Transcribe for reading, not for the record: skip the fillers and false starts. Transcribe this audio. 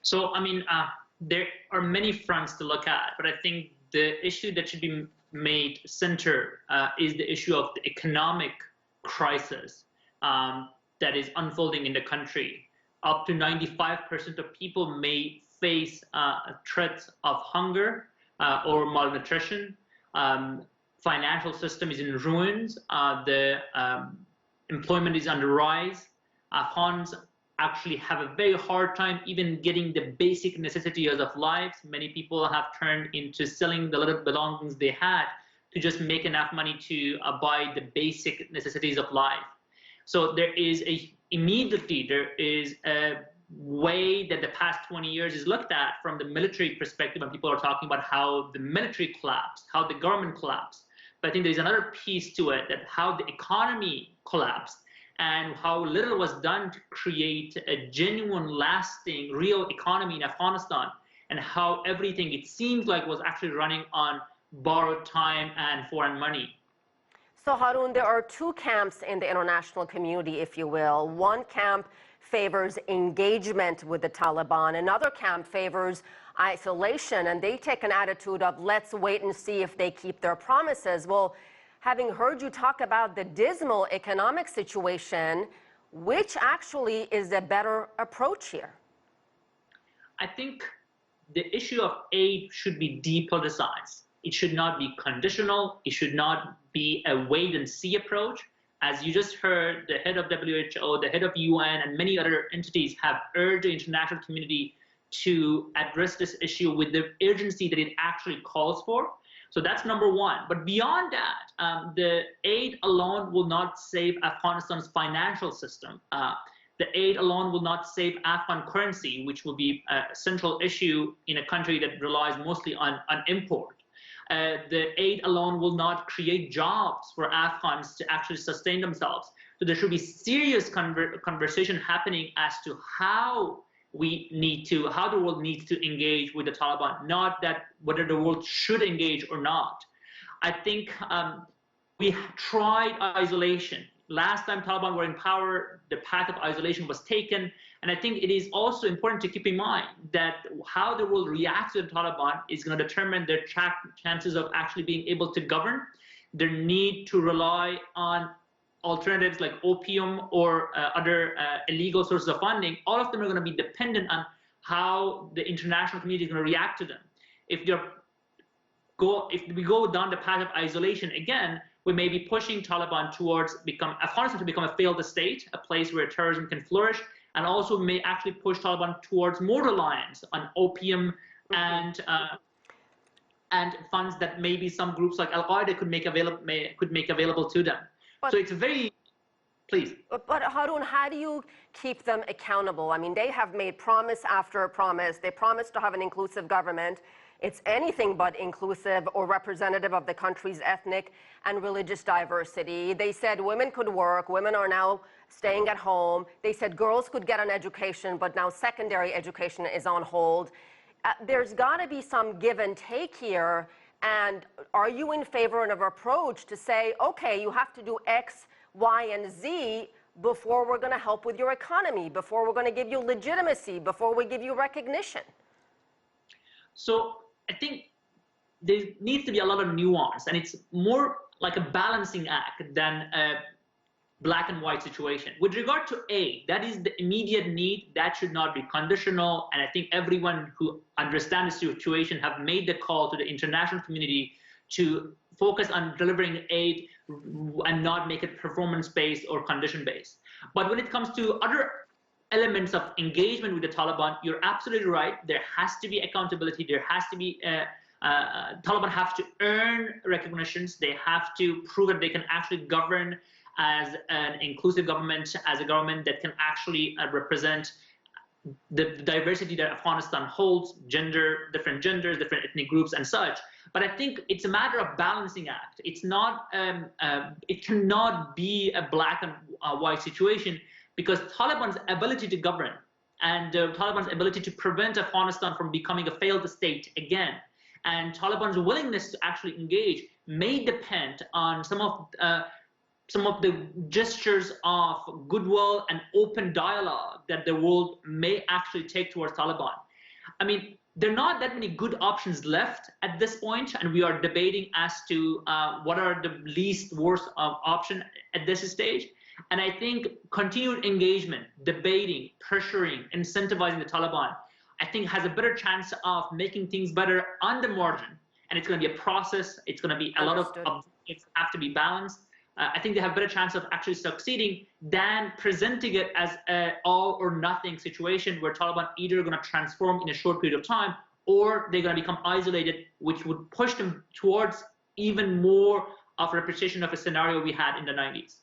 So, I mean, there are many fronts to look at, but I think the issue that should be made center is the issue of the economic crisis that is unfolding in the country. Up to 95% of people may face threats of hunger or malnutrition. Financial system is in ruins. The employment is on the rise. Afghans actually have a very hard time even getting the basic necessities of life. Many people have turned into selling the little belongings they had to just make enough money to buy the basic necessities of life. So there is immediately there is a way that the past 20 years is looked at from the military perspective, and people are talking about how the military collapsed, how the government collapsed. But I think there's another piece to it, that how the economy collapsed and how little was done to create a genuine, lasting, real economy in Afghanistan, and how everything, it seems like, was actually running on borrowed time and foreign money. So, Haroun, there are two camps in the international community, if you will. One camp favors engagement with the Taliban. Another camp favors isolation, and they take an attitude of let's wait and see if they keep their promises. Well, having heard you talk about the dismal economic situation, which actually is a better approach here? I think the issue of aid should be depoliticized. It should not be conditional. It should not be a wait and see approach. As you just heard, the head of WHO, the head of UN, and many other entities have urged the international community to address this issue with the urgency that it actually calls for. So that's number one. But beyond that, the aid alone will not save Afghanistan's financial system. The aid alone will not save Afghan currency, which will be a central issue in a country that relies mostly on import. The aid alone will not create jobs for Afghans to actually sustain themselves. So there should be serious conversation happening as to how the world needs to engage with the Taliban, not that whether the world should engage or not. I think we tried isolation. Last time Taliban were in power, the path of isolation was taken. And I think it is also important to keep in mind that how the world reacts to the Taliban is going to determine their chances of actually being able to govern, their need to rely on alternatives like opium or other illegal sources of funding. All of them are going to be dependent on how the international community is going to react to them. If we go down the path of isolation again, we may be pushing Taliban towards Afghanistan to become a failed state, a place where terrorism can flourish, and also may actually push Taliban towards more reliance on opium and funds that maybe some groups like Al-Qaeda could make available to them. So it's very, please. But Haroun, how do you keep them accountable? I mean, they have made promise after promise. They promised to have an inclusive government. It's anything but inclusive or representative of the country's ethnic and religious diversity. They said women could work. Women are now staying at home. They said girls could get an education, but now secondary education is on hold. There's got to be some give and take here. And are you in favor of an approach to say, okay, you have to do X, Y, and Z before we're going to help with your economy, before we're going to give you legitimacy, before we give you recognition? So I think there needs to be a lot of nuance, and it's more like a balancing act than a black and white situation. With regard to aid, that is the immediate need. That should not be conditional. And I think everyone who understands the situation have made the call to the international community to focus on delivering aid and not make it performance-based or condition-based. But when it comes to other elements of engagement with the Taliban, you're absolutely right. There has to be accountability. There has to be Taliban have to earn recognitions. They have to prove that they can actually govern as an inclusive government, as a government that can actually represent the diversity that Afghanistan holds, different genders, different ethnic groups and such. But I think it's a matter of balancing act. It's not, it cannot be a black and white situation, because Taliban's ability to govern and Taliban's ability to prevent Afghanistan from becoming a failed state again, and Taliban's willingness to actually engage may depend on some of the gestures of goodwill and open dialogue that the world may actually take towards Taliban. I mean, there are not that many good options left at this point, and we are debating as to what are the least worst option at this stage. And I think continued engagement, debating, pressuring, incentivizing the Taliban, I think has a better chance of making things better on the margin. And it's going to be a process. It's going to be a lot of objectives have to be balanced. I think they have a better chance of actually succeeding than presenting it as an all or nothing situation where Taliban either going to transform in a short period of time or they're going to become isolated, which would push them towards even more of a repetition of a scenario we had in the 90s.